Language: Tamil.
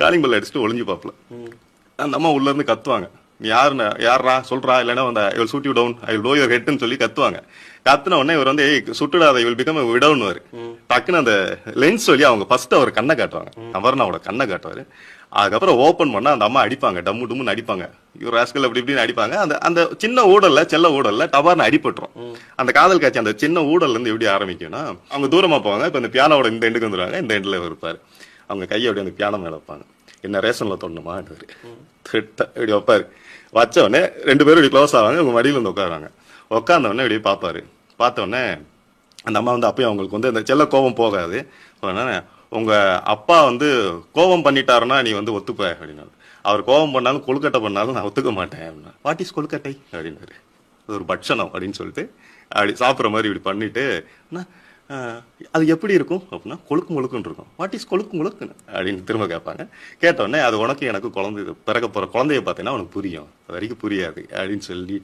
காலிங் பெல் அடிச்சுட்டு ஒளிஞ்சு பாப்பல. அந்த அம்மா உள்ள இருந்து கத்துவாங்க, நீ யாரா சொல்றா, இல்லைன்னா வந்து I will shoot you down, I will blow your ஹெட்னு சொல்லி கத்துவாங்க. கத்துன உடனே இவர் வந்து சுட்டுடாத, இவள் பிகம் விடவுன்னு டக்குன்னு அந்த லென்ஸ் வழியா அவங்க ஃபர்ஸ்ட் அவர் கண்ணை காட்டுவாங்க, அவரோட கண்ணை காட்டுவாரு. அதுக்கப்புறம் ஓபன் பண்ணா அந்த அம்மா அடிப்பாங்க, டம்மு டும்னு அடிப்பாங்க, இவர் ராஸ்கல் அப்படி இப்படின்னு அடிப்பாங்க. அந்த அந்த சின்ன ஊடல்ல, செல்ல ஊடல்ல டபார்னு அடிபட்டுரும். அந்த காதல் காட்சி அந்த சின்ன ஊடல்ல இருந்து எப்படி ஆரம்பிக்கும்னா, அவங்க தூரமா போவாங்க. இப்ப இந்த பியானோட இந்த எண்டுக்கு வந்துருவாங்க, இந்த எண்டுல இருப்பாரு. அவங்க கையை அப்படி அந்த பியானோ மேல வைப்பாங்க, என்ன ரேஷன்ல தோணுமா இப்படி வைப்பாரு. வச்ச உடனே 2 பேரும் இப்படி க்ளோஸ் ஆவாங்க, உங்க மடியில வந்து உட்காருவாங்க. உட்கார்ந்த உடனே இப்படி பாப்பாரு. பார்த்த உடனே அந்த அம்மா வந்து அப்பயும் அவங்களுக்கு வந்து அந்த செல்ல கோபம் போகாது. உங்க அப்பா வந்து கோபம் பண்ணிட்டாருன்னா நீ வந்து ஒத்துப்ப அப்படின்னா, அவர் கோபம் பண்ணாலும் கொழுக்கட்டை பண்ணாலும் நான் ஒத்துக்க மாட்டேன் அப்படின்னா. வாட் இஸ் கொழுக்கட்டை அப்படின்னாரு. அது ஒரு பட்சணம் அப்படின்னு சொல்லிட்டு அப்படி சாப்பிட்ற மாதிரி இப்படி பண்ணிட்டு, அது எப்படி இருக்கும் அப்படின்னா, கொழுக்கு முழுக்குன்னு இருக்கும். வாட் இஸ் கொழுக்கு முழுக்குன்னு அப்படின்னு திரும்ப கேட்பாங்க. கேட்டோடனே அது உனக்கு எனக்கு குழந்தை பிறக்க போற குழந்தைய பார்த்தீங்கன்னா உனக்கு புரியும், அது வரைக்கும் புரியாது அப்படின்னு சொல்லி